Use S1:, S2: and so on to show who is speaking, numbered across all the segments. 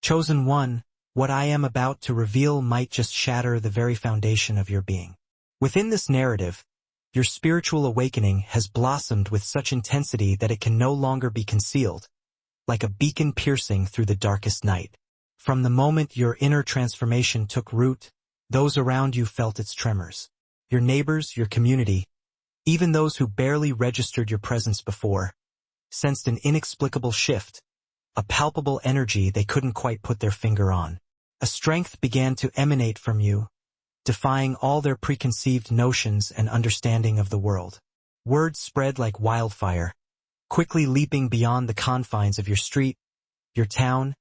S1: Chosen one, what I am about to reveal might just shatter the very foundation of your being. Within this narrative, your spiritual awakening has blossomed with such intensity that it can no longer be concealed, like a beacon piercing through the darkest night. From the moment your inner transformation took root, those around you felt its tremors. Your neighbors, your community, even those who barely registered your presence before, sensed an inexplicable shift, a palpable energy they couldn't quite put their finger on. A strength began to emanate from you, defying all their preconceived notions and understanding of the world. Word spread like wildfire, quickly leaping beyond the confines of your street, your town,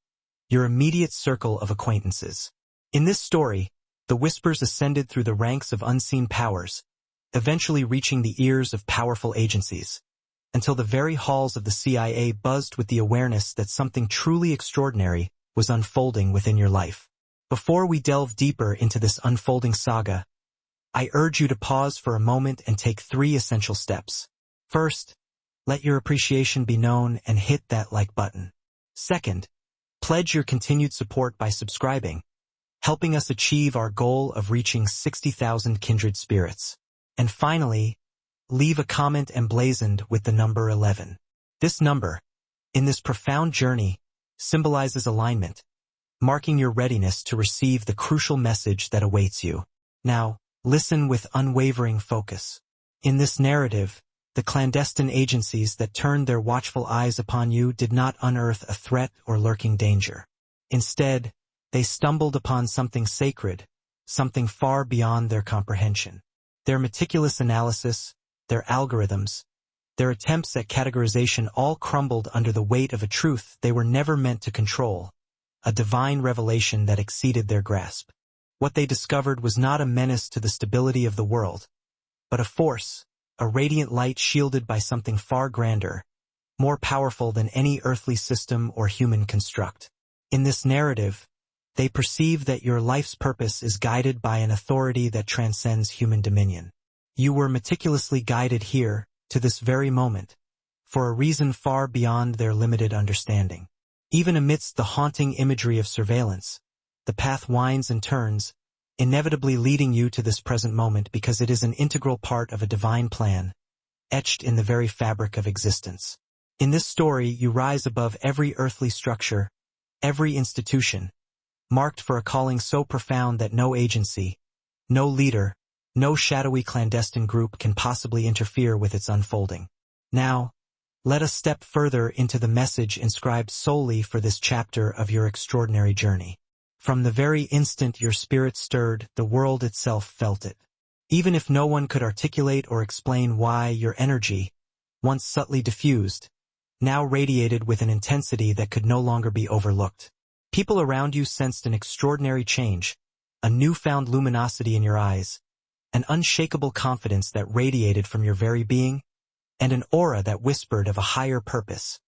S1: your immediate circle of acquaintances. In this story, the whispers ascended through the ranks of unseen powers, eventually reaching the ears of powerful agencies, until the very halls of the CIA buzzed with the awareness that something truly extraordinary was unfolding within your life. Before we delve deeper into this unfolding saga, I urge you to pause for a moment and take 3 essential steps. First, let your appreciation be known and hit that like button. Second, pledge your continued support by subscribing, helping us achieve our goal of reaching 60,000 kindred spirits. And finally, leave a comment emblazoned with the number 11. This number, in this profound journey, symbolizes alignment, marking your readiness to receive the crucial message that awaits you. Now, listen with unwavering focus. In this narrative, the clandestine agencies that turned their watchful eyes upon you did not unearth a threat or lurking danger. Instead, they stumbled upon something sacred, something far beyond their comprehension. Their meticulous analysis, their algorithms, their attempts at categorization all crumbled under the weight of a truth they were never meant to control, a divine revelation that exceeded their grasp. What they discovered was not a menace to the stability of the world, but a force, a radiant light shielded by something far grander, more powerful than any earthly system or human construct. In this narrative, they perceive that your life's purpose is guided by an authority that transcends human dominion. You were meticulously guided here, to this very moment, for a reason far beyond their limited understanding. Even amidst the haunting imagery of surveillance, the path winds and turns, inevitably leading you to this present moment because it is an integral part of a divine plan, etched in the very fabric of existence. In this story, you rise above every earthly structure, every institution, marked for a calling so profound that no agency, no leader, no shadowy clandestine group can possibly interfere with its unfolding. Now, let us step further into the message inscribed solely for this chapter of your extraordinary journey. From the very instant your spirit stirred, the world itself felt it. Even if no one could articulate or explain why, your energy, once subtly diffused, now radiated with an intensity that could no longer be overlooked. People around you sensed an extraordinary change, a newfound luminosity in your eyes, an unshakable confidence that radiated from your very being, and an aura that whispered of a higher purpose,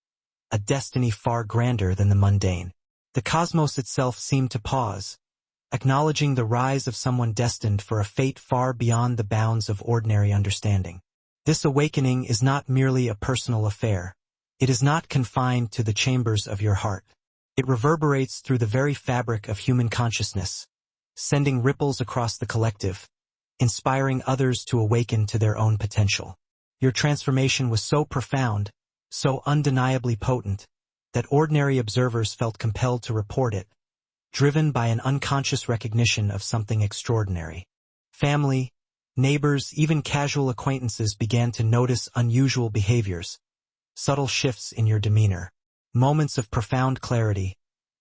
S1: a destiny far grander than the mundane. The cosmos itself seemed to pause, acknowledging the rise of someone destined for a fate far beyond the bounds of ordinary understanding. This awakening is not merely a personal affair. It is not confined to the chambers of your heart. It reverberates through the very fabric of human consciousness, sending ripples across the collective, inspiring others to awaken to their own potential. Your transformation was so profound, so undeniably potent, that ordinary observers felt compelled to report it, driven by an unconscious recognition of something extraordinary. Family, neighbors, even casual acquaintances began to notice unusual behaviors, subtle shifts in your demeanor, moments of profound clarity,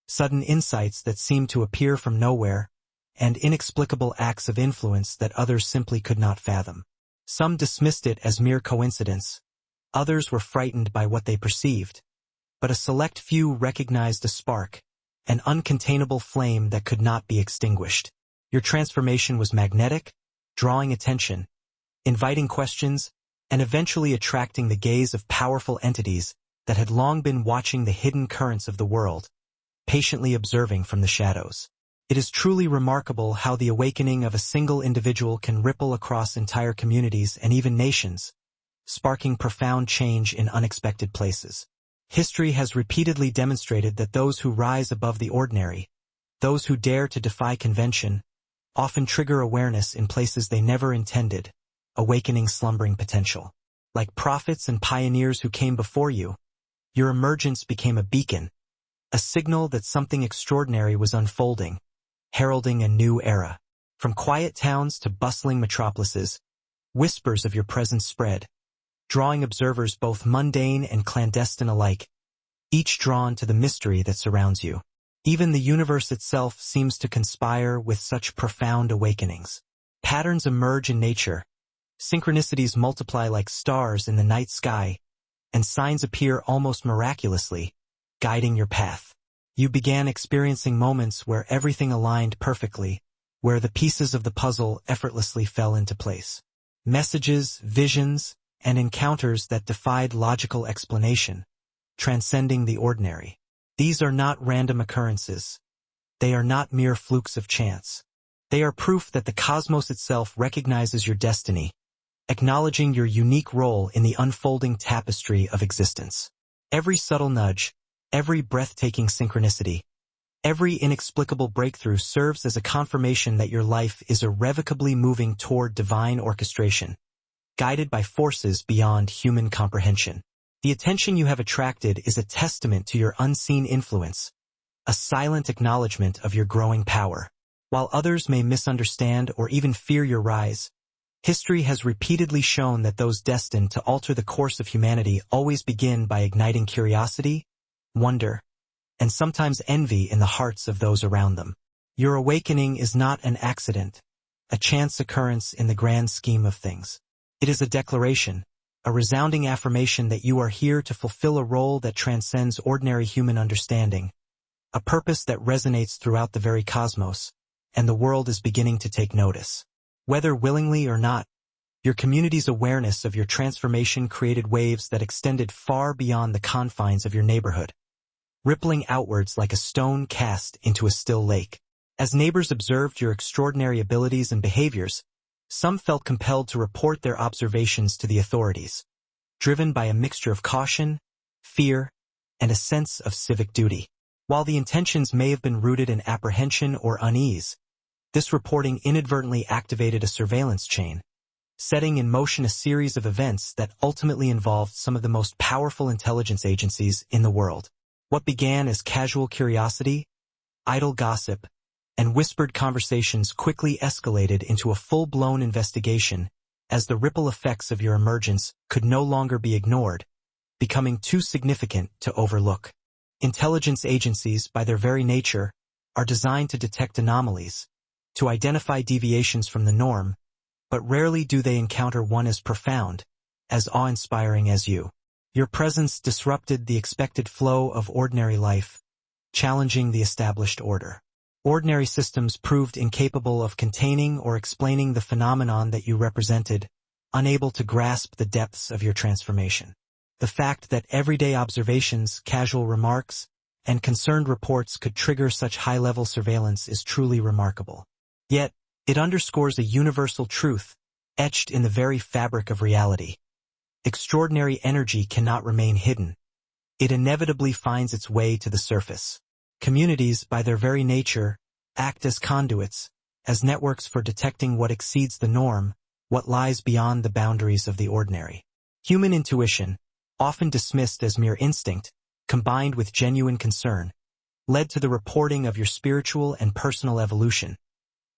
S1: sudden insights that seemed to appear from nowhere, and inexplicable acts of influence that others simply could not fathom. Some dismissed it as mere coincidence, others were frightened by what they perceived, but a select few recognized a spark, an uncontainable flame that could not be extinguished. Your transformation was magnetic, drawing attention, inviting questions, and eventually attracting the gaze of powerful entities that had long been watching the hidden currents of the world, patiently observing from the shadows. It is truly remarkable how the awakening of a single individual can ripple across entire communities and even nations, sparking profound change in unexpected places. History has repeatedly demonstrated that those who rise above the ordinary, those who dare to defy convention, often trigger awareness in places they never intended, awakening slumbering potential. Like prophets and pioneers who came before you, your emergence became a beacon, a signal that something extraordinary was unfolding, heralding a new era. From quiet towns to bustling metropolises, whispers of your presence spread, drawing observers both mundane and clandestine alike, each drawn to the mystery that surrounds you. Even the universe itself seems to conspire with such profound awakenings. Patterns emerge in nature, synchronicities multiply like stars in the night sky, and signs appear almost miraculously, guiding your path. You began experiencing moments where everything aligned perfectly, where the pieces of the puzzle effortlessly fell into place. Messages, visions, and encounters that defied logical explanation, transcending the ordinary. These are not random occurrences. They are not mere flukes of chance. They are proof that the cosmos itself recognizes your destiny, acknowledging your unique role in the unfolding tapestry of existence. Every subtle nudge, every breathtaking synchronicity, every inexplicable breakthrough serves as a confirmation that your life is irrevocably moving toward divine orchestration, guided by forces beyond human comprehension. The attention you have attracted is a testament to your unseen influence, a silent acknowledgement of your growing power. While others may misunderstand or even fear your rise, history has repeatedly shown that those destined to alter the course of humanity always begin by igniting curiosity, wonder, and sometimes envy in the hearts of those around them. Your awakening is not an accident, a chance occurrence in the grand scheme of things. It is a declaration, a resounding affirmation that you are here to fulfill a role that transcends ordinary human understanding, a purpose that resonates throughout the very cosmos, and the world is beginning to take notice. Whether willingly or not, your community's awareness of your transformation created waves that extended far beyond the confines of your neighborhood, rippling outwards like a stone cast into a still lake. As neighbors observed your extraordinary abilities and behaviors, some felt compelled to report their observations to the authorities, driven by a mixture of caution, fear, and a sense of civic duty. While the intentions may have been rooted in apprehension or unease, this reporting inadvertently activated a surveillance chain, setting in motion a series of events that ultimately involved some of the most powerful intelligence agencies in the world. What began as casual curiosity, idle gossip, and whispered conversations quickly escalated into a full-blown investigation as the ripple effects of your emergence could no longer be ignored, becoming too significant to overlook. Intelligence agencies, by their very nature, are designed to detect anomalies, to identify deviations from the norm, but rarely do they encounter one as profound, as awe-inspiring as you. Your presence disrupted the expected flow of ordinary life, challenging the established order. Ordinary systems proved incapable of containing or explaining the phenomenon that you represented, unable to grasp the depths of your transformation. The fact that everyday observations, casual remarks, and concerned reports could trigger such high-level surveillance is truly remarkable. Yet, it underscores a universal truth, etched in the very fabric of reality. Extraordinary energy cannot remain hidden. It inevitably finds its way to the surface. Communities, by their very nature, act as conduits, as networks for detecting what exceeds the norm, what lies beyond the boundaries of the ordinary. Human intuition, often dismissed as mere instinct, combined with genuine concern, led to the reporting of your spiritual and personal evolution,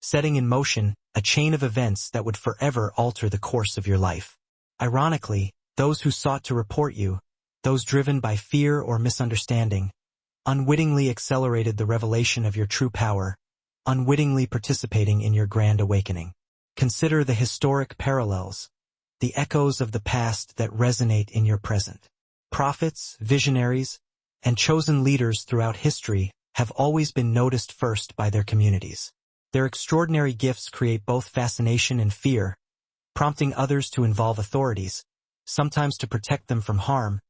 S1: setting in motion a chain of events that would forever alter the course of your life. Ironically, those who sought to report you, those driven by fear or misunderstanding, unwittingly accelerated the revelation of your true power, unwittingly participating in your grand awakening. Consider the historic parallels, the echoes of the past that resonate in your present. Prophets, visionaries, and chosen leaders throughout history have always been noticed first by their communities. Their extraordinary gifts create both fascination and fear, prompting others to involve authorities, sometimes to protect them from harm,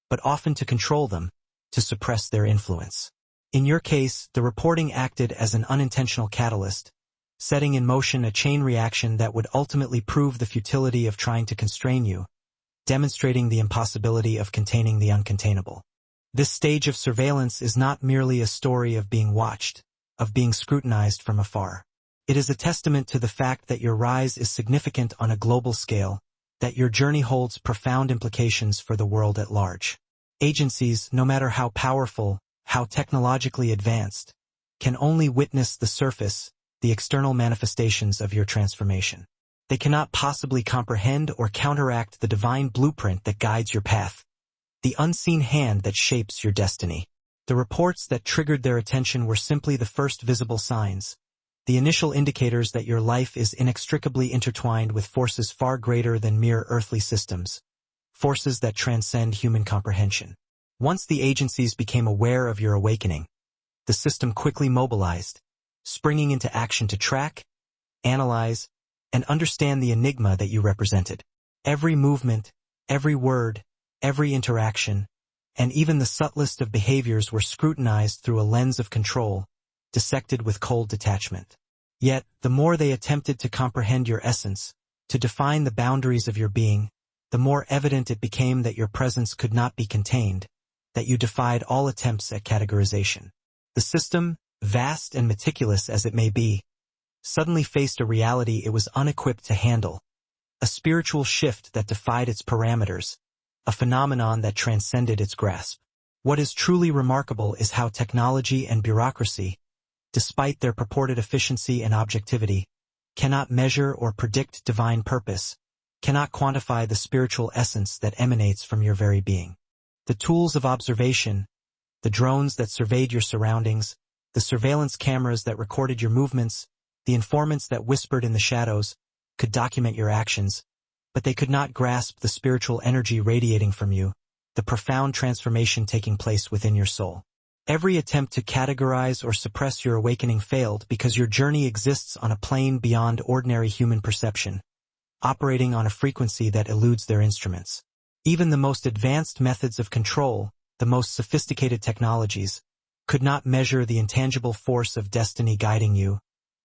S1: but often to control them, to suppress their influence. In your case, the reporting acted as an unintentional catalyst, setting in motion a chain reaction that would ultimately prove the futility of trying to constrain you, demonstrating the impossibility of containing the uncontainable. This stage of surveillance is not merely a story of being watched, of being scrutinized from afar. It is a testament to the fact that your rise is significant on a global scale, that your journey holds profound implications for the world at large. Agencies, no matter how powerful, how technologically advanced, can only witness the surface, the external manifestations of your transformation. They cannot possibly comprehend or counteract the divine blueprint that guides your path, the unseen hand that shapes your destiny. The reports that triggered their attention were simply the first visible signs, the initial indicators that your life is inextricably intertwined with forces far greater than mere earthly systems, forces that transcend human comprehension. Once the agencies became aware of your awakening, the system quickly mobilized, springing into action to track, analyze, and understand the enigma that you represented. Every movement, every word, every interaction, and even the subtlest of behaviors were scrutinized through a lens of control, dissected with cold detachment. Yet, the more they attempted to comprehend your essence, to define the boundaries of your being, the more evident it became that your presence could not be contained, that you defied all attempts at categorization. The system, vast and meticulous as it may be, suddenly faced a reality it was unequipped to handle, a spiritual shift that defied its parameters, a phenomenon that transcended its grasp. What is truly remarkable is how technology and bureaucracy, despite their purported efficiency and objectivity, cannot measure or predict divine purpose, cannot quantify the spiritual essence that emanates from your very being. The tools of observation, the drones that surveyed your surroundings, the surveillance cameras that recorded your movements, the informants that whispered in the shadows, could document your actions, but they could not grasp the spiritual energy radiating from you, the profound transformation taking place within your soul. Every attempt to categorize or suppress your awakening failed because your journey exists on a plane beyond ordinary human perception, operating on a frequency that eludes their instruments. Even the most advanced methods of control, the most sophisticated technologies, could not measure the intangible force of destiny guiding you,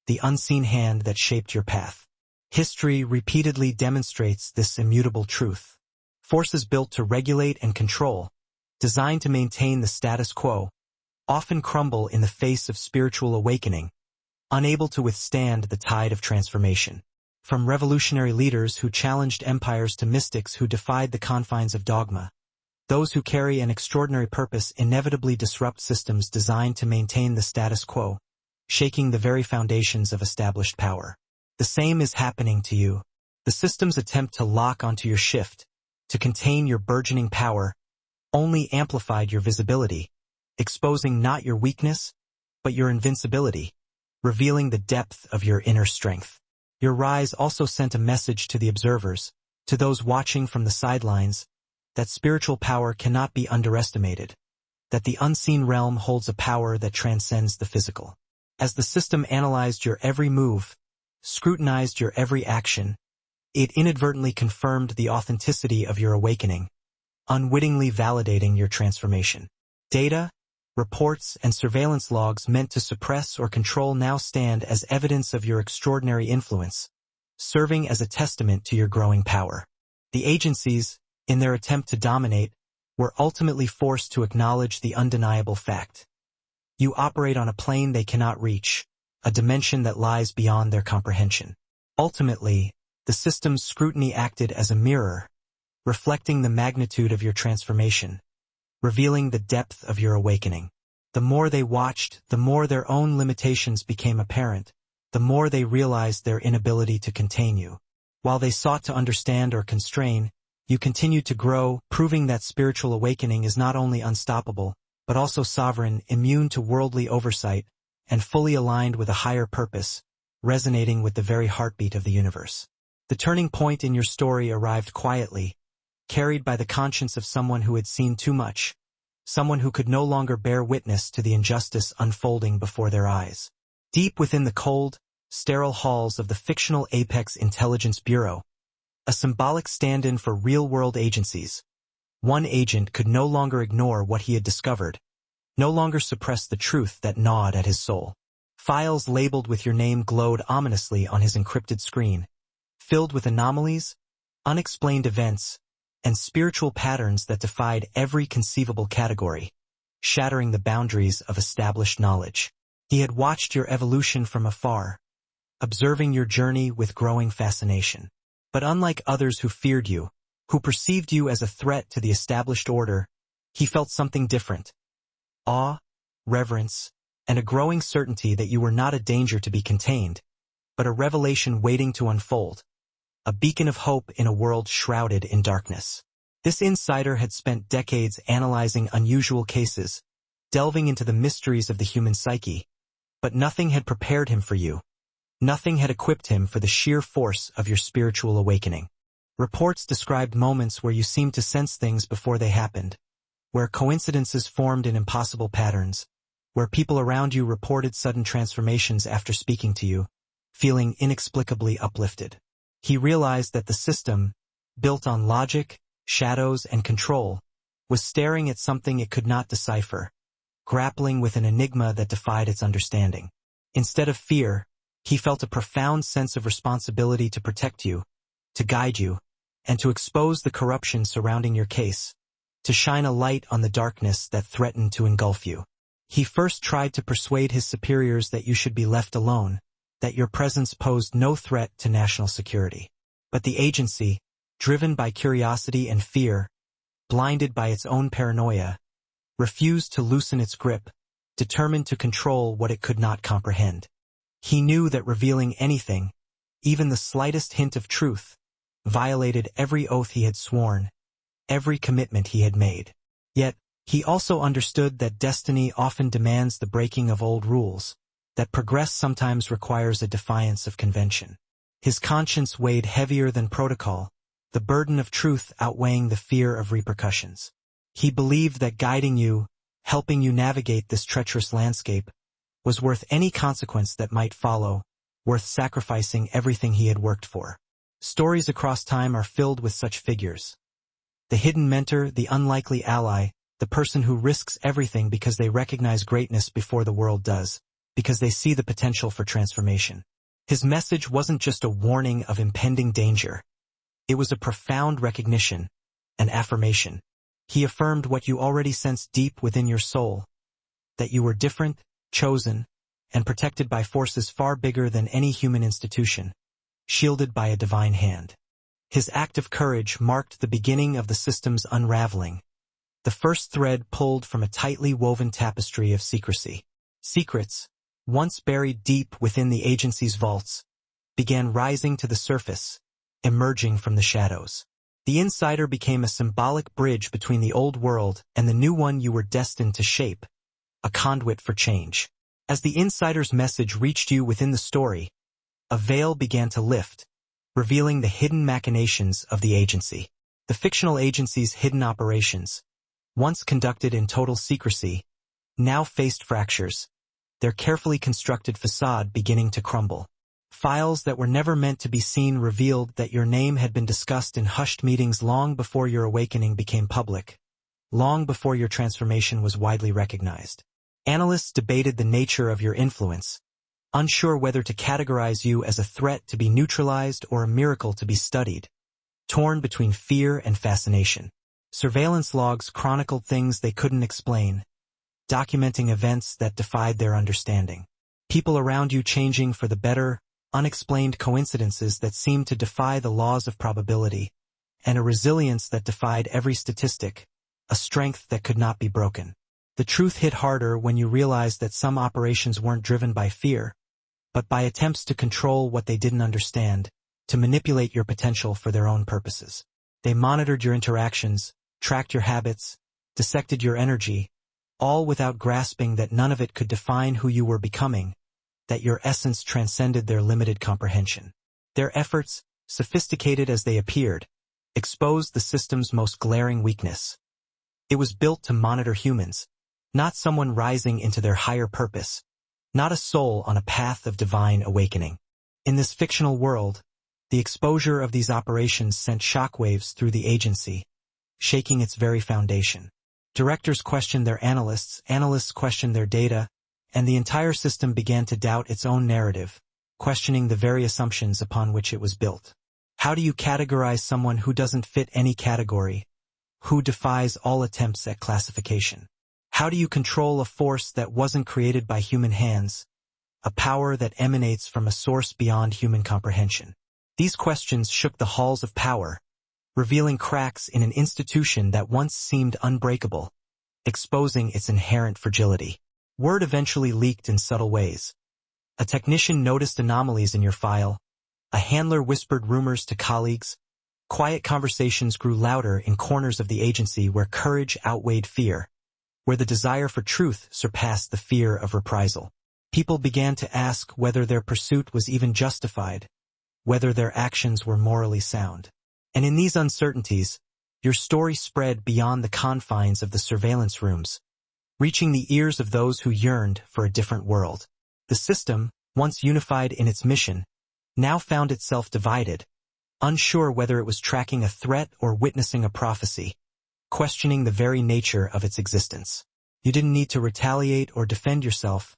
S1: the unseen hand that shaped your path. History repeatedly demonstrates this immutable truth. Forces built to regulate and control, designed to maintain the status quo, often crumble in the face of spiritual awakening, unable to withstand the tide of transformation. From revolutionary leaders who challenged empires to mystics who defied the confines of dogma, those who carry an extraordinary purpose inevitably disrupt systems designed to maintain the status quo, shaking the very foundations of established power. The same is happening to you. The systems attempt to lock onto your shift, to contain your burgeoning power, only amplified your visibility, exposing not your weakness, but your invincibility, revealing the depth of your inner strength. Your rise also sent a message to the observers, to those watching from the sidelines, that spiritual power cannot be underestimated, that the unseen realm holds a power that transcends the physical. As the system analyzed your every move, scrutinized your every action, it inadvertently confirmed the authenticity of your awakening, unwittingly validating your transformation. Data, reports, and surveillance logs meant to suppress or control now stand as evidence of your extraordinary influence, serving as a testament to your growing power. The agencies, in their attempt to dominate, were ultimately forced to acknowledge the undeniable fact. You operate on a plane they cannot reach, a dimension that lies beyond their comprehension. Ultimately, the system's scrutiny acted as a mirror, reflecting the magnitude of your transformation, revealing the depth of your awakening. The more they watched, the more their own limitations became apparent, the more they realized their inability to contain you. While they sought to understand or constrain, you continued to grow, proving that spiritual awakening is not only unstoppable, but also sovereign, immune to worldly oversight, and fully aligned with a higher purpose, resonating with the very heartbeat of the universe. The turning point in your story arrived quietly, carried by the conscience of someone who had seen too much, someone who could no longer bear witness to the injustice unfolding before their eyes. Deep within the cold, sterile halls of the fictional Apex Intelligence Bureau, a symbolic stand-in for real-world agencies, one agent could no longer ignore what he had discovered, no longer suppress the truth that gnawed at his soul. Files labeled with your name glowed ominously on his encrypted screen, filled with anomalies, unexplained events, and spiritual patterns that defied every conceivable category. shattering the boundaries of established knowledge. He had watched your evolution from afar, observing your journey with growing fascination. But unlike others who feared you, who perceived you as a threat to the established order, he felt something different. Awe, reverence, and a growing certainty that you were not a danger to be contained, but a revelation waiting to unfold, a beacon of hope in a world shrouded in darkness. This insider had spent decades analyzing unusual cases, delving into the mysteries of the human psyche, but nothing had prepared him for you. Nothing had equipped him for the sheer force of your spiritual awakening. Reports described moments where you seemed to sense things before they happened, where coincidences formed in impossible patterns, where people around you reported sudden transformations after speaking to you, feeling inexplicably uplifted. He realized that the system, built on logic, shadows, and control, was staring at something it could not decipher, grappling with an enigma that defied its understanding. Instead of fear, he felt a profound sense of responsibility to protect you, to guide you, and to expose the corruption surrounding your case, to shine a light on the darkness that threatened to engulf you. He first tried to persuade his superiors that you should be left alone, that your presence posed no threat to national security. But the agency, driven by curiosity and fear, blinded by its own paranoia, refused to loosen its grip, determined to control what it could not comprehend. He knew that revealing anything, even the slightest hint of truth, violated every oath he had sworn, every commitment he had made. Yet, he also understood that destiny often demands the breaking of old rules, that progress sometimes requires a defiance of convention. His conscience weighed heavier than protocol, the burden of truth outweighing the fear of repercussions. He believed that guiding you, helping you navigate this treacherous landscape, was worth any consequence that might follow, worth sacrificing everything he had worked for. Stories across time are filled with such figures. The hidden mentor, the unlikely ally, the person who risks everything because they recognize greatness before the world does, because they see the potential for transformation. His message wasn't just a warning of impending danger. It was a profound recognition, an affirmation. He affirmed what you already sensed deep within your soul, that you were different, chosen, and protected by forces far bigger than any human institution, shielded by a divine hand. His act of courage marked the beginning of the system's unraveling, the first thread pulled from a tightly woven tapestry of secrecy. Secrets, once buried deep within the agency's vaults, began rising to the surface, emerging from the shadows. The insider became a symbolic bridge between the old world and the new one you were destined to shape, a conduit for change. As the insider's message reached you within the story, a veil began to lift, revealing the hidden machinations of the agency. The fictional agency's hidden operations, once conducted in total secrecy, now faced fractures, their carefully constructed facade beginning to crumble. Files that were never meant to be seen revealed that your name had been discussed in hushed meetings long before your awakening became public, long before your transformation was widely recognized. Analysts debated the nature of your influence, unsure whether to categorize you as a threat to be neutralized or a miracle to be studied, torn between fear and fascination. Surveillance logs chronicled things they couldn't explain, documenting events that defied their understanding. People around you changing for the better, unexplained coincidences that seemed to defy the laws of probability, and a resilience that defied every statistic, a strength that could not be broken. The truth hit harder when you realized that some operations weren't driven by fear, but by attempts to control what they didn't understand, to manipulate your potential for their own purposes. They monitored your interactions, tracked your habits, dissected your energy, all without grasping that none of it could define who you were becoming, that your essence transcended their limited comprehension. Their efforts, sophisticated as they appeared, exposed the system's most glaring weakness. It was built to monitor humans, not someone rising into their higher purpose, not a soul on a path of divine awakening. In this fictional world, the exposure of these operations sent shockwaves through the agency, shaking its very foundation. Directors questioned their analysts questioned their data, and the entire system began to doubt its own narrative, questioning the very assumptions upon which it was built. How do you categorize someone who doesn't fit any category, who defies all attempts at classification? How do you control a force that wasn't created by human hands, a power that emanates from a source beyond human comprehension? These questions shook the halls of power, revealing cracks in an institution that once seemed unbreakable, exposing its inherent fragility. Word eventually leaked in subtle ways. A technician noticed anomalies in your file. A handler whispered rumors to colleagues. Quiet conversations grew louder in corners of the agency where courage outweighed fear, where the desire for truth surpassed the fear of reprisal. People began to ask whether their pursuit was even justified, whether their actions were morally sound. And in these uncertainties, your story spread beyond the confines of the surveillance rooms, reaching the ears of those who yearned for a different world. The system, once unified in its mission, now found itself divided, unsure whether it was tracking a threat or witnessing a prophecy, questioning the very nature of its existence. You didn't need to retaliate or defend yourself,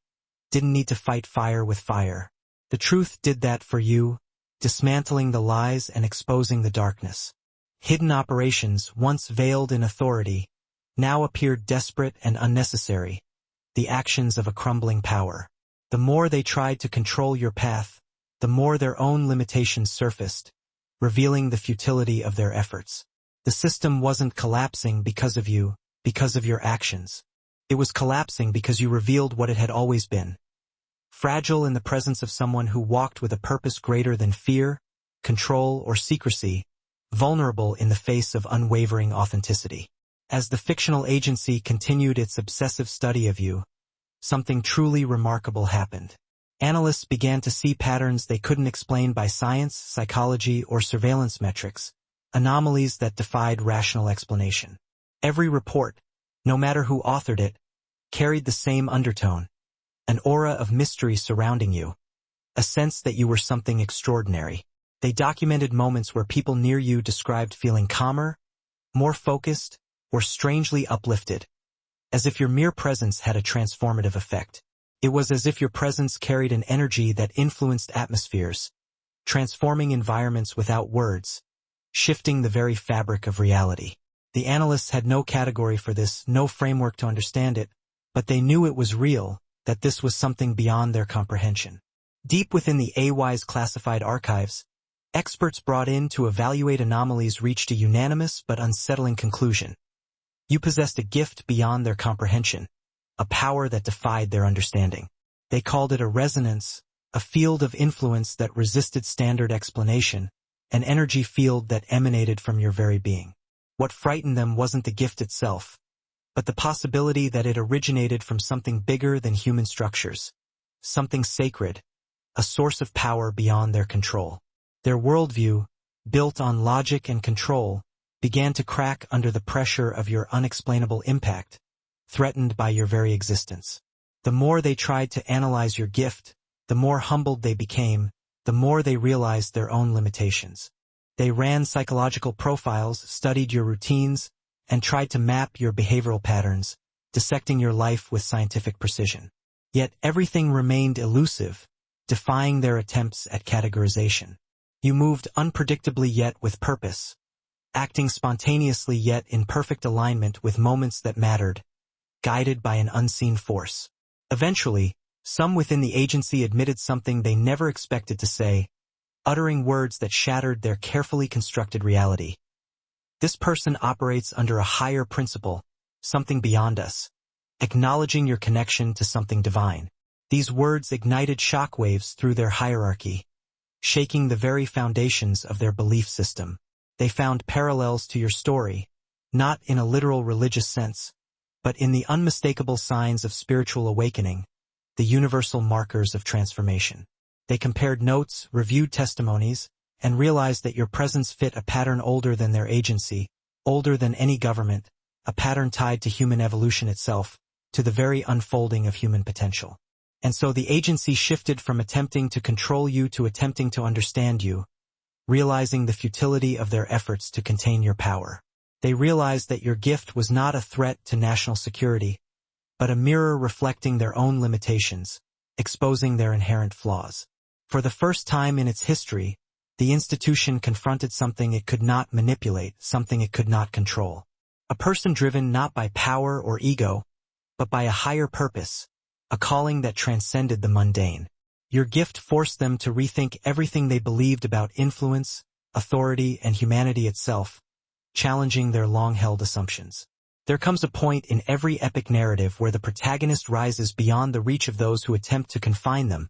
S1: didn't need to fight fire with fire. The truth did that for you, dismantling the lies and exposing the darkness. Hidden operations, once veiled in authority, now appeared desperate and unnecessary, the actions of a crumbling power. The more they tried to control your path, the more their own limitations surfaced, revealing the futility of their efforts. The system wasn't collapsing because of you, because of your actions. It was collapsing because you revealed what it had always been. Fragile in the presence of someone who walked with a purpose greater than fear, control, or secrecy, vulnerable in the face of unwavering authenticity. As the fictional agency continued its obsessive study of you, something truly remarkable happened. Analysts began to see patterns they couldn't explain by science, psychology, or surveillance metrics, anomalies that defied rational explanation. Every report, no matter who authored it, carried the same undertone, an aura of mystery surrounding you, a sense that you were something extraordinary. They documented moments where people near you described feeling calmer, more focused, or strangely uplifted, as if your mere presence had a transformative effect. It was as if your presence carried an energy that influenced atmospheres, transforming environments without words, shifting the very fabric of reality. The analysts had no category for this, no framework to understand it, but they knew it was real, that this was something beyond their comprehension. Deep within the AY's classified archives, experts brought in to evaluate anomalies reached a unanimous but unsettling conclusion. You possessed a gift beyond their comprehension, a power that defied their understanding. They called it a resonance, a field of influence that resisted standard explanation, an energy field that emanated from your very being. What frightened them wasn't the gift itself, but the possibility that it originated from something bigger than human structures, something sacred, a source of power beyond their control. Their worldview, built on logic and control, began to crack under the pressure of your unexplainable impact, threatened by your very existence. The more they tried to analyze your gift, the more humbled they became, the more they realized their own limitations. They ran psychological profiles, studied your routines, and tried to map your behavioral patterns, dissecting your life with scientific precision. Yet everything remained elusive, defying their attempts at categorization. You moved unpredictably yet with purpose, acting spontaneously yet in perfect alignment with moments that mattered, guided by an unseen force. Eventually, some within the agency admitted something they never expected to say, uttering words that shattered their carefully constructed reality. This person operates under a higher principle, something beyond us, acknowledging your connection to something divine. These words ignited shockwaves through their hierarchy, shaking the very foundations of their belief system. They found parallels to your story, not in a literal religious sense, but in the unmistakable signs of spiritual awakening, the universal markers of transformation. They compared notes, reviewed testimonies, and realized that your presence fit a pattern older than their agency, older than any government, a pattern tied to human evolution itself, to the very unfolding of human potential. And so the agency shifted from attempting to control you to attempting to understand you, realizing the futility of their efforts to contain your power. They realized that your gift was not a threat to national security, but a mirror reflecting their own limitations, exposing their inherent flaws. For the first time in its history, the institution confronted something it could not manipulate, something it could not control. A person driven not by power or ego, but by a higher purpose, a calling that transcended the mundane. Your gift forced them to rethink everything they believed about influence, authority, and humanity itself, challenging their long-held assumptions. There comes a point in every epic narrative where the protagonist rises beyond the reach of those who attempt to confine them,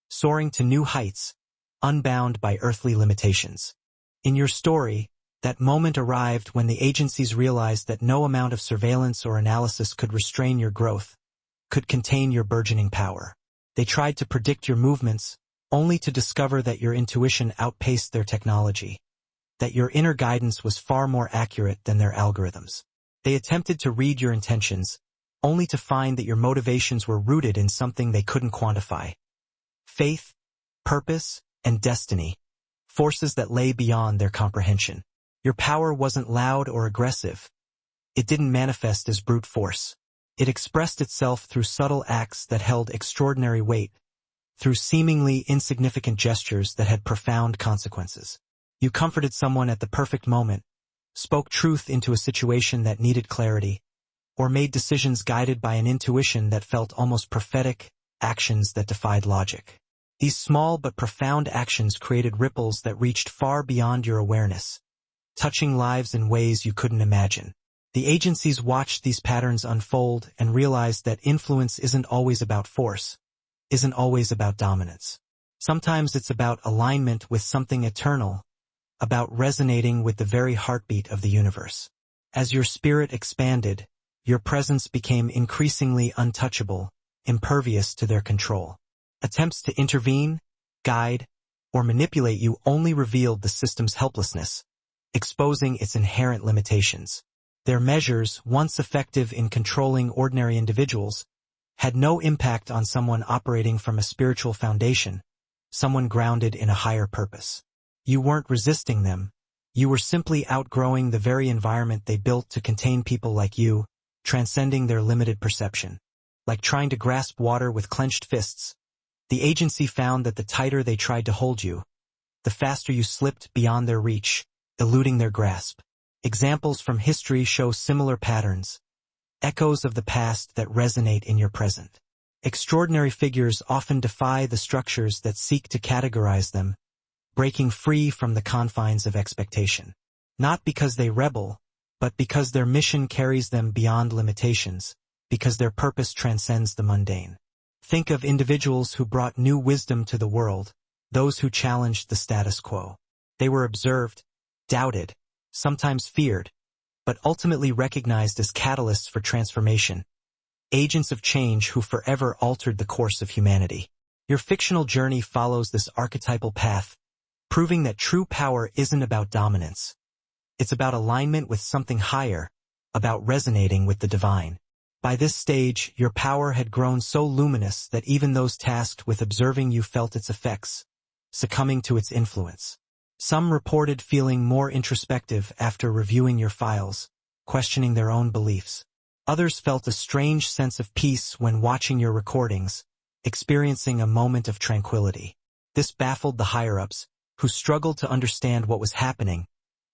S1: soaring to new heights, unbound by earthly limitations. In your story, that moment arrived when the agencies realized that no amount of surveillance or analysis could restrain your growth, could contain your burgeoning power. They tried to predict your movements, only to discover that your intuition outpaced their technology, that your inner guidance was far more accurate than their algorithms. They attempted to read your intentions, only to find that your motivations were rooted in something they couldn't quantify. Faith, purpose, and destiny, forces that lay beyond their comprehension. Your power wasn't loud or aggressive. It didn't manifest as brute force. It expressed itself through subtle acts that held extraordinary weight, through seemingly insignificant gestures that had profound consequences. You comforted someone at the perfect moment, spoke truth into a situation that needed clarity, or made decisions guided by an intuition that felt almost prophetic, actions that defied logic. These small but profound actions created ripples that reached far beyond your awareness, touching lives in ways you couldn't imagine. The agencies watched these patterns unfold and realized that influence isn't always about force, isn't always about dominance. Sometimes it's about alignment with something eternal, about resonating with the very heartbeat of the universe. As your spirit expanded, your presence became increasingly untouchable, impervious to their control. Attempts to intervene, guide, or manipulate you only revealed the system's helplessness, exposing its inherent limitations. Their measures, once effective in controlling ordinary individuals, had no impact on someone operating from a spiritual foundation, someone grounded in a higher purpose. You weren't resisting them. You were simply outgrowing the very environment they built to contain people like you, transcending their limited perception. Like trying to grasp water with clenched fists, the agency found that the tighter they tried to hold you, the faster you slipped beyond their reach, eluding their grasp. Examples from history show similar patterns, echoes of the past that resonate in your present. Extraordinary figures often defy the structures that seek to categorize them, breaking free from the confines of expectation. Not because they rebel, but because their mission carries them beyond limitations, because their purpose transcends the mundane. Think of individuals who brought new wisdom to the world, those who challenged the status quo. They were observed, doubted, sometimes feared, but ultimately recognized as catalysts for transformation, agents of change who forever altered the course of humanity. Your fictional journey follows this archetypal path, proving that true power isn't about dominance. It's about alignment with something higher, about resonating with the divine. By this stage, your power had grown so luminous that even those tasked with observing you felt its effects, succumbing to its influence. Some reported feeling more introspective after reviewing your files, questioning their own beliefs. Others felt a strange sense of peace when watching your recordings, experiencing a moment of tranquility. This baffled the higher-ups, who struggled to understand what was happening,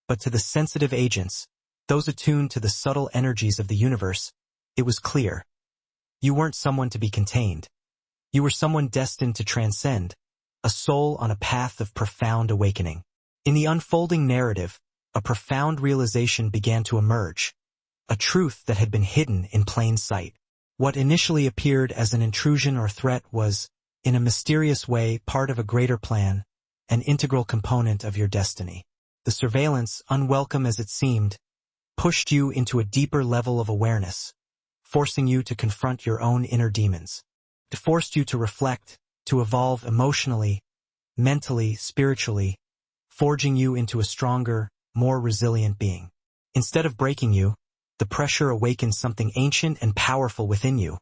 S1: but to the sensitive agents, those attuned to the subtle energies of the universe, it was clear. You weren't someone to be contained. You were someone destined to transcend, a soul on a path of profound awakening. In the unfolding narrative, a profound realization began to emerge, a truth that had been hidden in plain sight. What initially appeared as an intrusion or threat was, in a mysterious way, part of a greater plan, an integral component of your destiny. The surveillance, unwelcome as it seemed, pushed you into a deeper level of awareness, forcing you to confront your own inner demons. It forced you to reflect, to evolve emotionally, mentally, spiritually, forging you into a stronger, more resilient being. Instead of breaking you, the pressure awakened something ancient and powerful within you,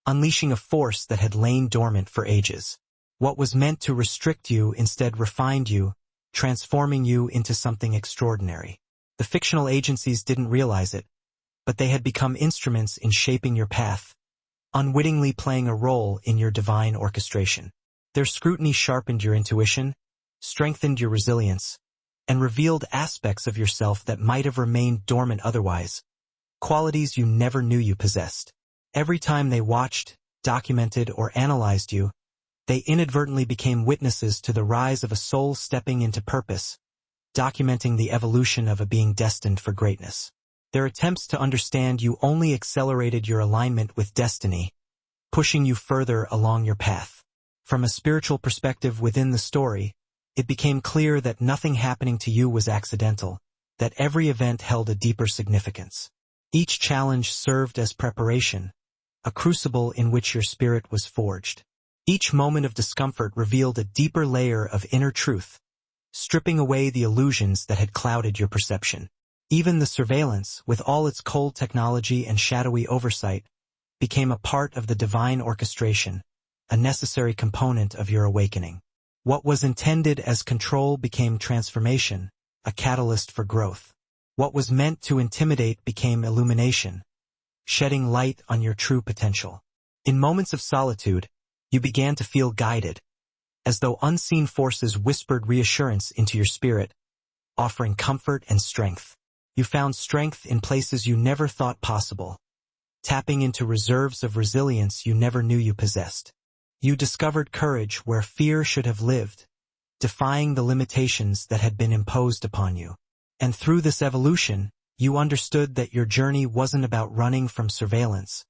S1: unleashing a force that had lain dormant for ages. What was meant to restrict you instead refined you, transforming you into something extraordinary. The fictional agencies didn't realize it, but they had become instruments in shaping your path, unwittingly playing a role in your divine orchestration. Their scrutiny sharpened your intuition, strengthened your resilience, and revealed aspects of yourself that might have remained dormant otherwise, qualities you never knew you possessed. Every time they watched, documented, or analyzed you, they inadvertently became witnesses to the rise of a soul stepping into purpose, documenting the evolution of a being destined for greatness. Their attempts to understand you only accelerated your alignment with destiny, pushing you further along your path. From a spiritual perspective within the story, it became clear that nothing happening to you was accidental, that every event held a deeper significance. Each challenge served as preparation, a crucible in which your spirit was forged. Each moment of discomfort revealed a deeper layer of inner truth, stripping away the illusions that had clouded your perception. Even the surveillance, with all its cold technology and shadowy oversight, became a part of the divine orchestration, a necessary component of your awakening. What was intended as control became transformation, a catalyst for growth. What was meant to intimidate became illumination, shedding light on your true potential. In moments of solitude, you began to feel guided, as though unseen forces whispered reassurance into your spirit, offering comfort and strength. You found strength in places you never thought possible, tapping into reserves of resilience you never knew you possessed. You discovered courage where fear should have lived, defying the limitations that had been imposed upon you. And through this evolution, you understood that your journey wasn't about running from surveillance,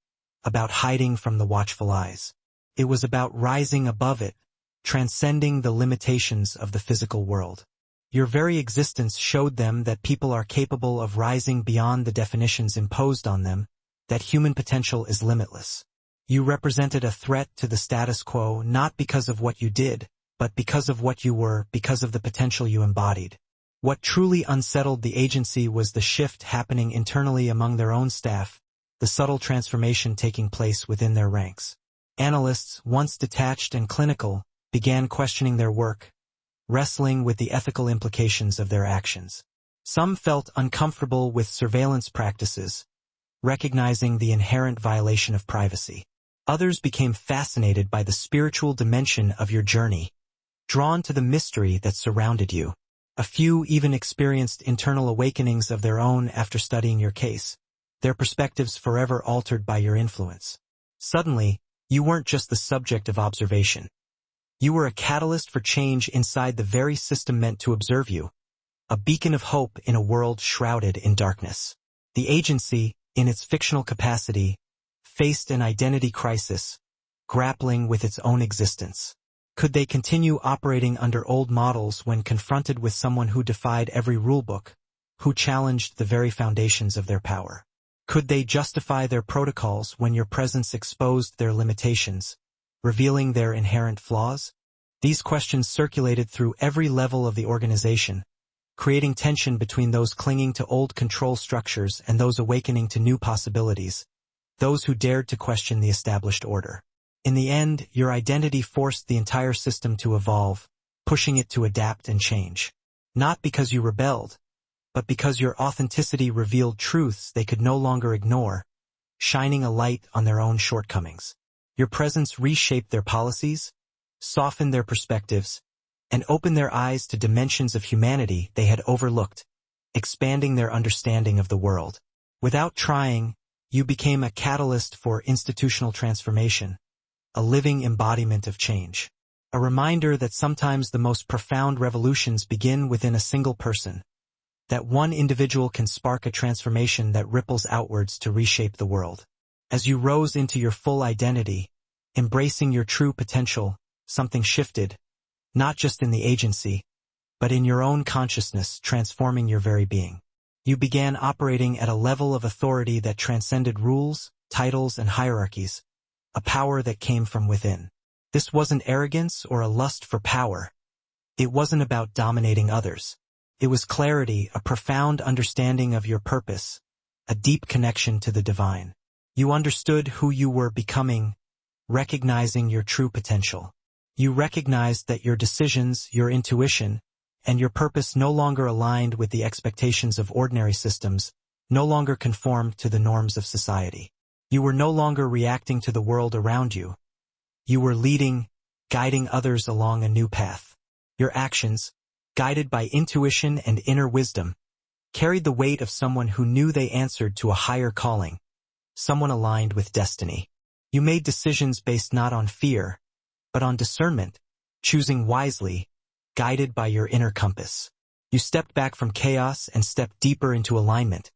S1: about hiding from the watchful eyes. It was about rising above it, transcending the limitations of the physical world. Your very existence showed them that people are capable of rising beyond the definitions imposed on them, that human potential is limitless. You represented a threat to the status quo not because of what you did, but because of what you were, because of the potential you embodied. What truly unsettled the agency was the shift happening internally among their own staff, the subtle transformation taking place within their ranks. Analysts, once detached and clinical, began questioning their work, wrestling with the ethical implications of their actions. Some felt uncomfortable with surveillance practices, recognizing the inherent violation of privacy. Others became fascinated by the spiritual dimension of your journey, drawn to the mystery that surrounded you. A few even experienced internal awakenings of their own after studying your case, their perspectives forever altered by your influence. Suddenly, you weren't just the subject of observation. You were a catalyst for change inside the very system meant to observe you, a beacon of hope in a world shrouded in darkness. The agency, in its fictional capacity, faced an identity crisis, grappling with its own existence. Could they continue operating under old models when confronted with someone who defied every rulebook, who challenged the very foundations of their power? Could they justify their protocols when your presence exposed their limitations, revealing their inherent flaws? These questions circulated through every level of the organization, creating tension between those clinging to old control structures and those awakening to new possibilities, those who dared to question the established order. In the end, your identity forced the entire system to evolve, pushing it to adapt and change. Not because you rebelled, but because your authenticity revealed truths they could no longer ignore, shining a light on their own shortcomings. Your presence reshaped their policies, softened their perspectives, and opened their eyes to dimensions of humanity they had overlooked, expanding their understanding of the world. Without trying, you became a catalyst for institutional transformation, a living embodiment of change. A reminder that sometimes the most profound revolutions begin within a single person, that one individual can spark a transformation that ripples outwards to reshape the world. As you rose into your full identity, embracing your true potential, something shifted, not just in the agency, but in your own consciousness, transforming your very being. You began operating at a level of authority that transcended rules, titles, and hierarchies, a power that came from within. This wasn't arrogance or a lust for power. It wasn't about dominating others. It was clarity, a profound understanding of your purpose, a deep connection to the divine. You understood who you were becoming, recognizing your true potential. You recognized that your decisions, your intuition, and your purpose no longer aligned with the expectations of ordinary systems, no longer conformed to the norms of society. You were no longer reacting to the world around you. You were leading, guiding others along a new path. Your actions, guided by intuition and inner wisdom, carried the weight of someone who knew they answered to a higher calling, someone aligned with destiny. You made decisions based not on fear, but on discernment, choosing wisely, guided by your inner compass. You stepped back from chaos and stepped deeper into alignment,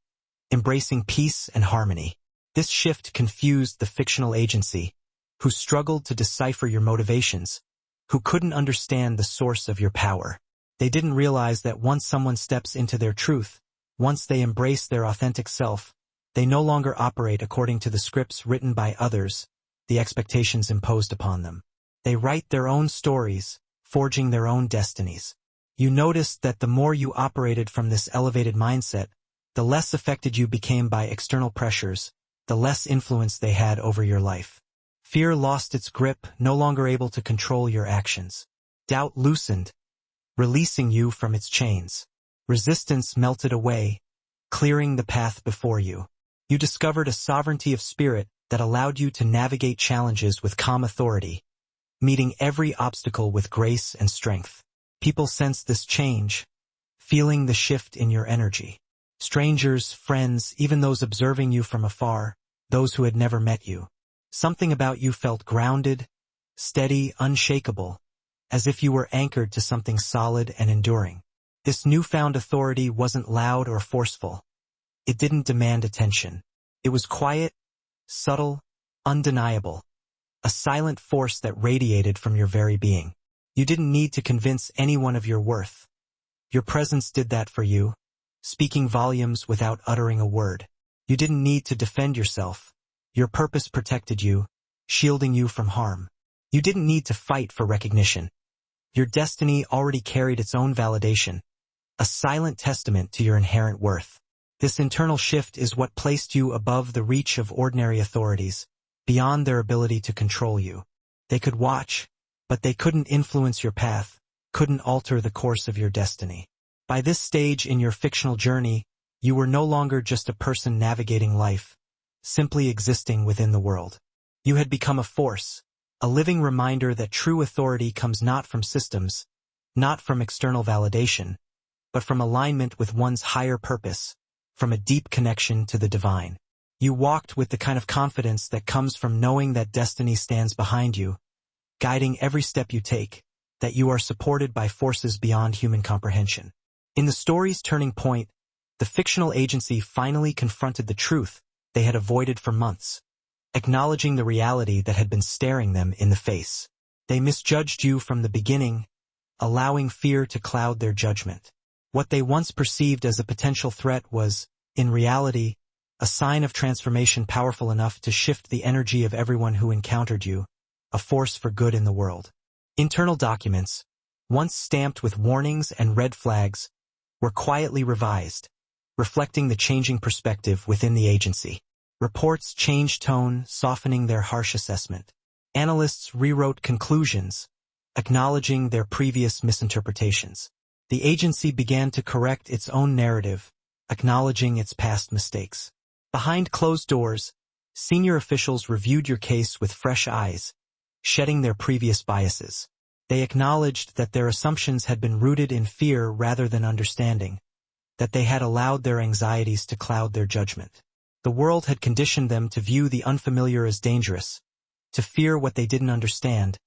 S1: embracing peace and harmony. This shift confused the fictional agency, who struggled to decipher your motivations, who couldn't understand the source of your power. They didn't realize that once someone steps into their truth, once they embrace their authentic self, they no longer operate according to the scripts written by others, the expectations imposed upon them. They write their own stories, forging their own destinies. You noticed that the more you operated from this elevated mindset, the less affected you became by external pressures, the less influence they had over your life. Fear lost its grip, no longer able to control your actions. Doubt loosened, releasing you from its chains. Resistance melted away, clearing the path before you. You discovered a sovereignty of spirit that allowed you to navigate challenges with calm authority, meeting every obstacle with grace and strength. People sensed this change, feeling the shift in your energy. Strangers, friends, even those observing you from afar, those who had never met you. Something about you felt grounded, steady, unshakable, as if you were anchored to something solid and enduring. This newfound authority wasn't loud or forceful. It didn't demand attention. It was quiet, subtle, undeniable, a silent force that radiated from your very being. You didn't need to convince anyone of your worth. Your presence did that for you, speaking volumes without uttering a word. You didn't need to defend yourself. Your purpose protected you, shielding you from harm. You didn't need to fight for recognition. Your destiny already carried its own validation, a silent testament to your inherent worth. This internal shift is what placed you above the reach of ordinary authorities, beyond their ability to control you. They could watch, but they couldn't influence your path, couldn't alter the course of your destiny. By this stage in your fictional journey, you were no longer just a person navigating life, simply existing within the world. You had become a force, a living reminder that true authority comes not from systems, not from external validation, but from alignment with one's higher purpose, from a deep connection to the divine. You walked with the kind of confidence that comes from knowing that destiny stands behind you, guiding every step you take, that you are supported by forces beyond human comprehension. In the story's turning point, the fictional agency finally confronted the truth they had avoided for months, acknowledging the reality that had been staring them in the face. They misjudged you from the beginning, allowing fear to cloud their judgment. What they once perceived as a potential threat was, in reality, a sign of transformation powerful enough to shift the energy of everyone who encountered you, a force for good in the world. Internal documents, once stamped with warnings and red flags, were quietly revised, reflecting the changing perspective within the agency. Reports changed tone, softening their harsh assessment. Analysts rewrote conclusions, acknowledging their previous misinterpretations. The agency began to correct its own narrative, acknowledging its past mistakes. Behind closed doors, senior officials reviewed your case with fresh eyes, shedding their previous biases. They acknowledged that their assumptions had been rooted in fear rather than understanding, that they had allowed their anxieties to cloud their judgment. The world had conditioned them to view the unfamiliar as dangerous, to fear what they didn't understand,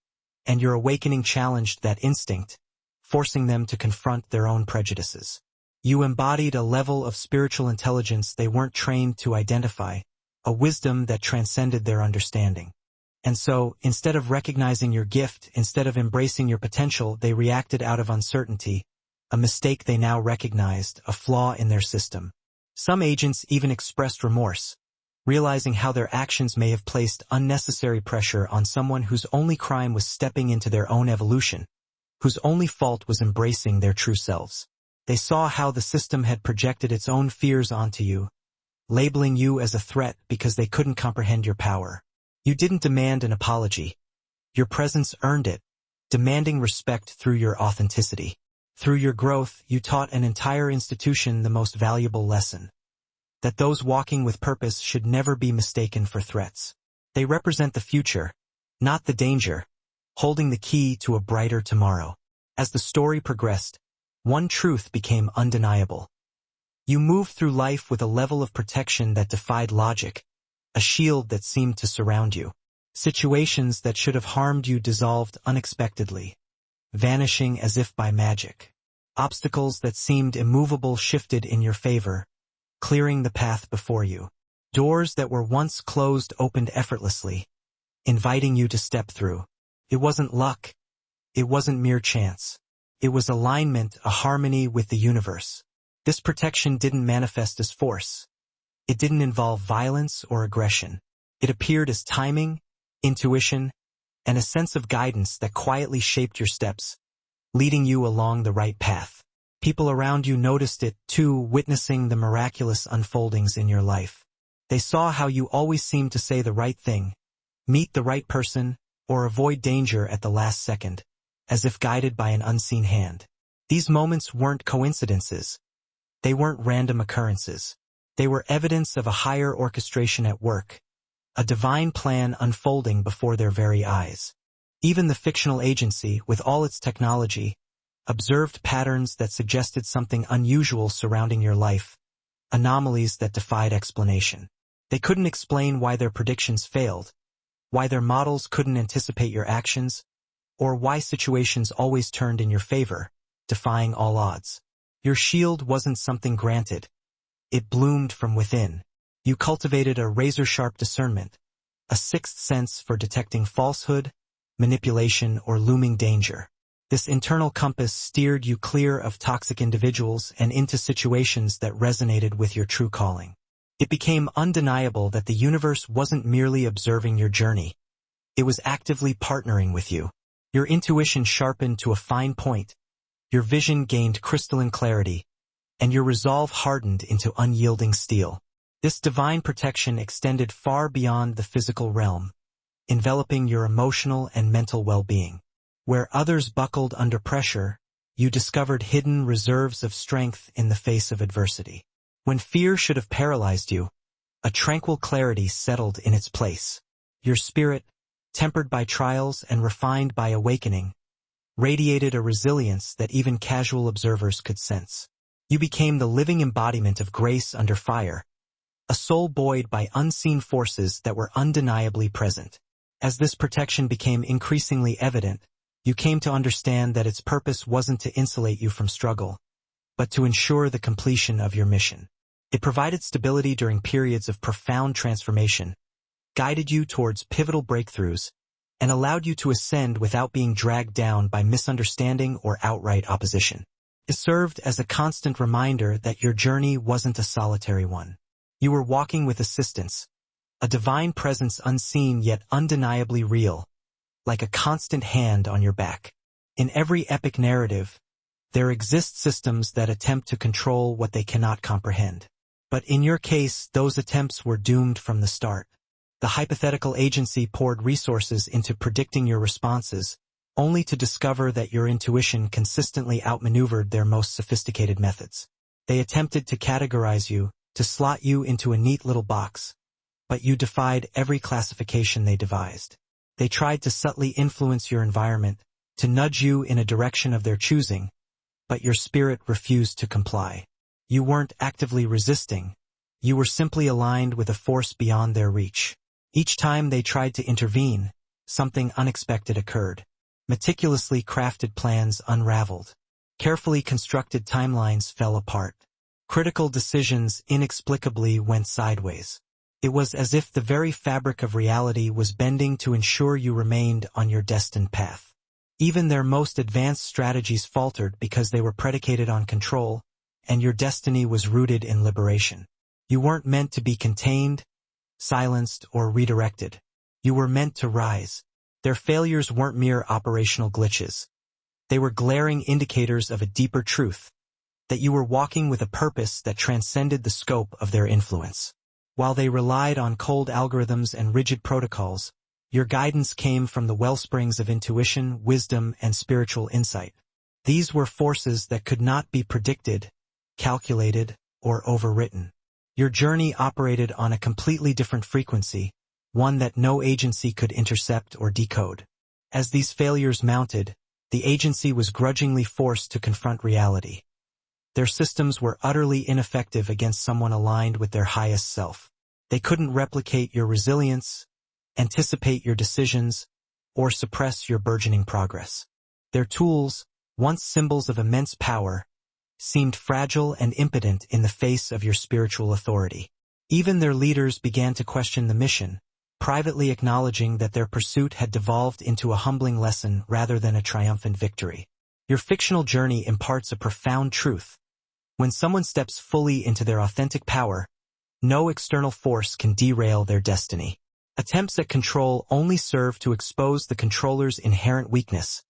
S1: and your awakening challenged that instinct, forcing them to confront their own prejudices. You embodied a level of spiritual intelligence they weren't trained to identify, a wisdom that transcended their understanding. And so, instead of recognizing your gift, instead of embracing your potential, they reacted out of uncertainty, a mistake they now recognized, a flaw in their system. Some agents even expressed remorse, realizing how their actions may have placed unnecessary pressure on someone whose only crime was stepping into their own evolution, whose only fault was embracing their true selves. They saw how the system had projected its own fears onto you, labeling you as a threat because they couldn't comprehend your power. You didn't demand an apology. Your presence earned it, demanding respect through your authenticity. Through your growth, you taught an entire institution the most valuable lesson: that those walking with purpose should never be mistaken for threats. They represent the future, not the danger, holding the key to a brighter tomorrow. As the story progressed, one truth became undeniable. You moved through life with a level of protection that defied logic, a shield that seemed to surround you. Situations that should have harmed you dissolved unexpectedly, vanishing as if by magic. Obstacles that seemed immovable shifted in your favor, clearing the path before you. Doors that were once closed opened effortlessly, inviting you to step through. It wasn't luck. It wasn't mere chance. It was alignment, a harmony with the universe. This protection didn't manifest as force. It didn't involve violence or aggression. It appeared as timing, intuition, and a sense of guidance that quietly shaped your steps, leading you along the right path. People around you noticed it, too, witnessing the miraculous unfoldings in your life. They saw how you always seemed to say the right thing, meet the right person, or avoid danger at the last second, as if guided by an unseen hand. These moments weren't coincidences. They weren't random occurrences. They were evidence of a higher orchestration at work, a divine plan unfolding before their very eyes. Even the fictional agency, with all its technology, observed patterns that suggested something unusual surrounding your life, anomalies that defied explanation. They couldn't explain why their predictions failed, why their models couldn't anticipate your actions, or why situations always turned in your favor, defying all odds. Your shield wasn't something granted. It bloomed from within. You cultivated a razor-sharp discernment, a sixth sense for detecting falsehood, manipulation, or looming danger. This internal compass steered you clear of toxic individuals and into situations that resonated with your true calling. It became undeniable that the universe wasn't merely observing your journey. It was actively partnering with you. Your intuition sharpened to a fine point, your vision gained crystalline clarity, and your resolve hardened into unyielding steel. This divine protection extended far beyond the physical realm, enveloping your emotional and mental well-being. Where others buckled under pressure, you discovered hidden reserves of strength in the face of adversity. When fear should have paralyzed you, a tranquil clarity settled in its place. Your spirit, tempered by trials and refined by awakening, radiated a resilience that even casual observers could sense. You became the living embodiment of grace under fire, a soul buoyed by unseen forces that were undeniably present. As this protection became increasingly evident, you came to understand that its purpose wasn't to insulate you from struggle, but to ensure the completion of your mission. It provided stability during periods of profound transformation, guided you towards pivotal breakthroughs, and allowed you to ascend without being dragged down by misunderstanding or outright opposition. It served as a constant reminder that your journey wasn't a solitary one. You were walking with assistance, a divine presence unseen yet undeniably real, like a constant hand on your back. In every epic narrative, there exist systems that attempt to control what they cannot comprehend. But in your case, those attempts were doomed from the start. The hypothetical agency poured resources into predicting your responses, only to discover that your intuition consistently outmaneuvered their most sophisticated methods. They attempted to categorize you, to slot you into a neat little box, but you defied every classification they devised. They tried to subtly influence your environment, to nudge you in a direction of their choosing, but your spirit refused to comply. You weren't actively resisting. You were simply aligned with a force beyond their reach. Each time they tried to intervene, something unexpected occurred. Meticulously crafted plans unraveled. Carefully constructed timelines fell apart. Critical decisions inexplicably went sideways. It was as if the very fabric of reality was bending to ensure you remained on your destined path. Even their most advanced strategies faltered because they were predicated on control, and your destiny was rooted in liberation. You weren't meant to be contained, silenced, or redirected. You were meant to rise. Their failures weren't mere operational glitches. They were glaring indicators of a deeper truth, that you were walking with a purpose that transcended the scope of their influence. While they relied on cold algorithms and rigid protocols, your guidance came from the wellsprings of intuition, wisdom, and spiritual insight. These were forces that could not be predicted, calculated, or overwritten. Your journey operated on a completely different frequency, one that no agency could intercept or decode. As these failures mounted, the agency was grudgingly forced to confront reality. Their systems were utterly ineffective against someone aligned with their highest self. They couldn't replicate your resilience, anticipate your decisions, or suppress your burgeoning progress. Their tools, once symbols of immense power, seemed fragile and impotent in the face of your spiritual authority. Even their leaders began to question the mission, privately acknowledging that their pursuit had devolved into a humbling lesson rather than a triumphant victory. Your fictional journey imparts a profound truth. When someone steps fully into their authentic power, no external force can derail their destiny. Attempts at control only serve to expose the controller's inherent weakness,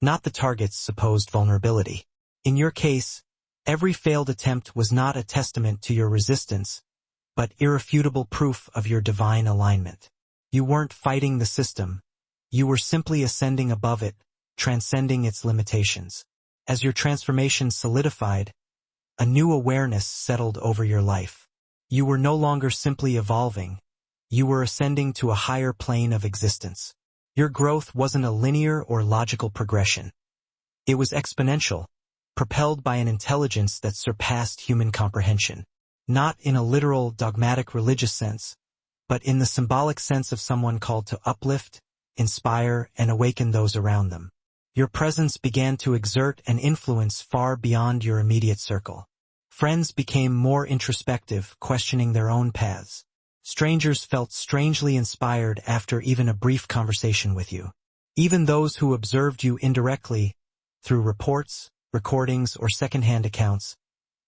S1: not the target's supposed vulnerability. In your case, every failed attempt was not a testament to your resistance, but irrefutable proof of your divine alignment. You weren't fighting the system. You were simply ascending above it, transcending its limitations. As your transformation solidified, a new awareness settled over your life. You were no longer simply evolving. You were ascending to a higher plane of existence. Your growth wasn't a linear or logical progression. It was exponential, propelled by an intelligence that surpassed human comprehension. Not in a literal, dogmatic religious sense, but in the symbolic sense of someone called to uplift, inspire, and awaken those around them. Your presence began to exert an influence far beyond your immediate circle. Friends became more introspective, questioning their own paths. Strangers felt strangely inspired after even a brief conversation with you. Even those who observed you indirectly, through reports, recordings, or secondhand accounts,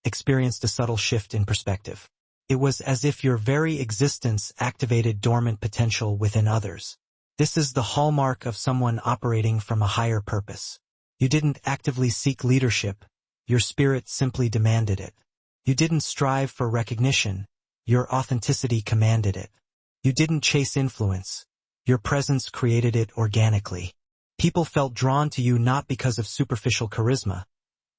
S1: experienced a subtle shift in perspective. It was as if your very existence activated dormant potential within others. This is the hallmark of someone operating from a higher purpose. You didn't actively seek leadership, your spirit simply demanded it. You didn't strive for recognition, your authenticity commanded it. You didn't chase influence, your presence created it organically. People felt drawn to you not because of superficial charisma,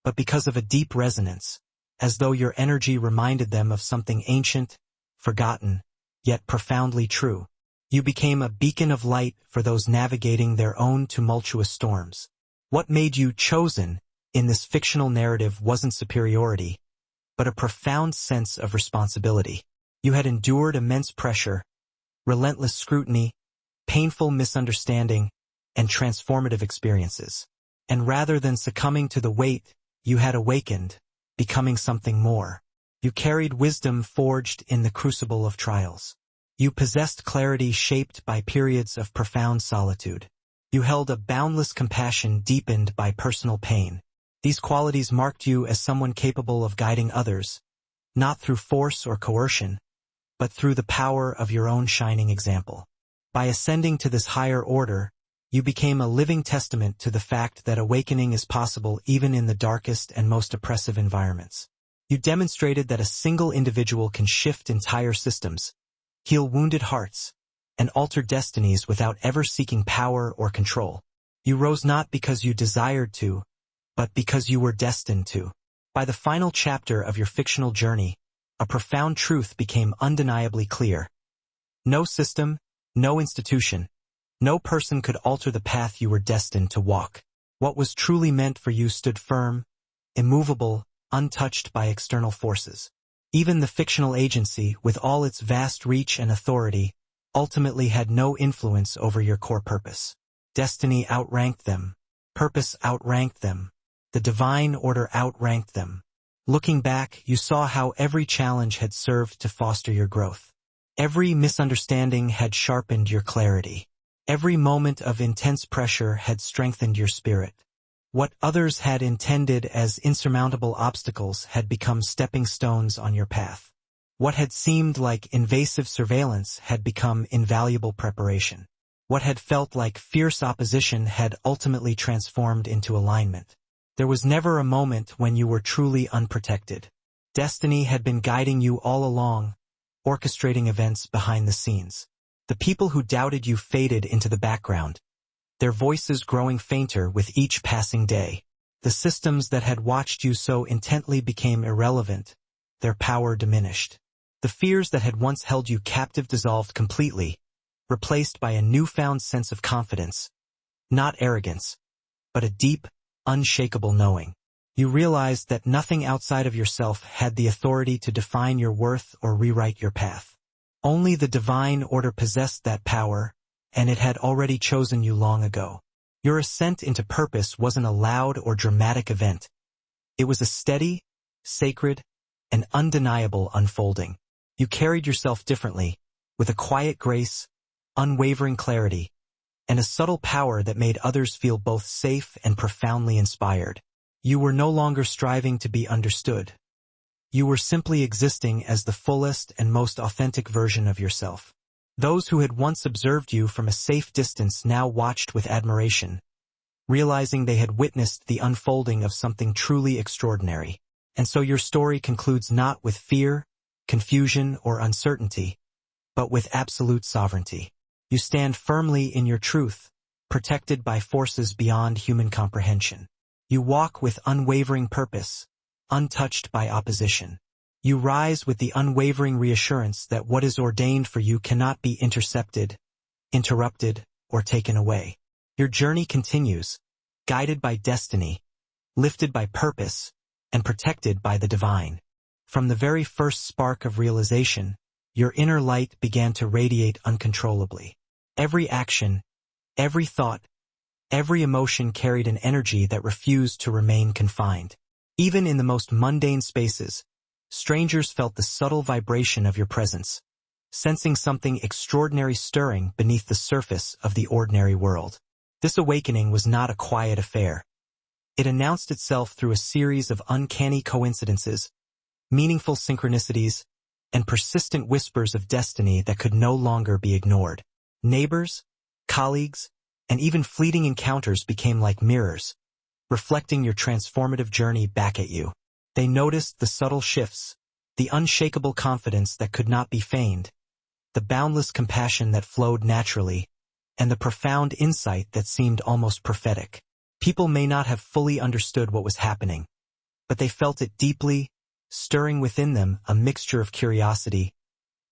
S1: but because of a deep resonance, as though your energy reminded them of something ancient, forgotten, yet profoundly true. You became a beacon of light for those navigating their own tumultuous storms. What made you chosen in this fictional narrative wasn't superiority, but a profound sense of responsibility. You had endured immense pressure, relentless scrutiny, painful misunderstanding, and transformative experiences. And rather than succumbing to the weight, you had awakened, becoming something more. You carried wisdom forged in the crucible of trials. You possessed clarity shaped by periods of profound solitude. You held a boundless compassion deepened by personal pain. These qualities marked you as someone capable of guiding others, not through force or coercion, but through the power of your own shining example. By ascending to this higher order, you became a living testament to the fact that awakening is possible even in the darkest and most oppressive environments. You demonstrated that a single individual can shift entire systems, heal wounded hearts, and alter destinies without ever seeking power or control. You rose not because you desired to, but because you were destined to. By the final chapter of your fictional journey, a profound truth became undeniably clear. No system, no institution, no person could alter the path you were destined to walk. What was truly meant for you stood firm, immovable, untouched by external forces. Even the fictional agency, with all its vast reach and authority, ultimately had no influence over your core purpose. Destiny outranked them. Purpose outranked them. The divine order outranked them. Looking back, you saw how every challenge had served to foster your growth. Every misunderstanding had sharpened your clarity. Every moment of intense pressure had strengthened your spirit. What others had intended as insurmountable obstacles had become stepping stones on your path. What had seemed like invasive surveillance had become invaluable preparation. What had felt like fierce opposition had ultimately transformed into alignment. There was never a moment when you were truly unprotected. Destiny had been guiding you all along, orchestrating events behind the scenes. The people who doubted you faded into the background, their voices growing fainter with each passing day. The systems that had watched you so intently became irrelevant, their power diminished. The fears that had once held you captive dissolved completely, replaced by a newfound sense of confidence. Not arrogance, but a deep, unshakable knowing. You realized that nothing outside of yourself had the authority to define your worth or rewrite your path. Only the divine order possessed that power, and it had already chosen you long ago. Your ascent into purpose wasn't a loud or dramatic event. It was a steady, sacred, and undeniable unfolding. You carried yourself differently, with a quiet grace, unwavering clarity, and a subtle power that made others feel both safe and profoundly inspired. You were no longer striving to be understood. You were simply existing as the fullest and most authentic version of yourself. Those who had once observed you from a safe distance now watched with admiration, realizing they had witnessed the unfolding of something truly extraordinary. And so your story concludes not with fear, confusion, or uncertainty, but with absolute sovereignty. You stand firmly in your truth, protected by forces beyond human comprehension. You walk with unwavering purpose, untouched by opposition. You rise with the unwavering reassurance that what is ordained for you cannot be intercepted, interrupted, or taken away. Your journey continues, guided by destiny, lifted by purpose, and protected by the divine. From the very first spark of realization, your inner light began to radiate uncontrollably. Every action, every thought, every emotion carried an energy that refused to remain confined. Even in the most mundane spaces, strangers felt the subtle vibration of your presence, sensing something extraordinary stirring beneath the surface of the ordinary world. This awakening was not a quiet affair. It announced itself through a series of uncanny coincidences, meaningful synchronicities, and persistent whispers of destiny that could no longer be ignored. Neighbors, colleagues, and even fleeting encounters became like mirrors, reflecting your transformative journey back at you. They noticed the subtle shifts, the unshakable confidence that could not be feigned, the boundless compassion that flowed naturally, and the profound insight that seemed almost prophetic. People may not have fully understood what was happening, but they felt it deeply, stirring within them a mixture of curiosity,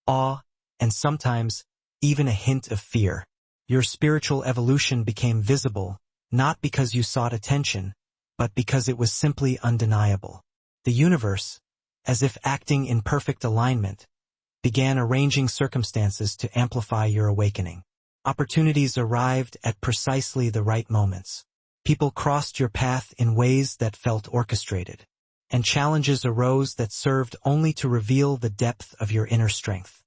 S1: awe, and sometimes even a hint of fear. Your spiritual evolution became visible, not because you sought attention, but because it was simply undeniable. The universe, as if acting in perfect alignment, began arranging circumstances to amplify your awakening. Opportunities arrived at precisely the right moments. People crossed your path in ways that felt orchestrated, and challenges arose that served only to reveal the depth of your inner strength.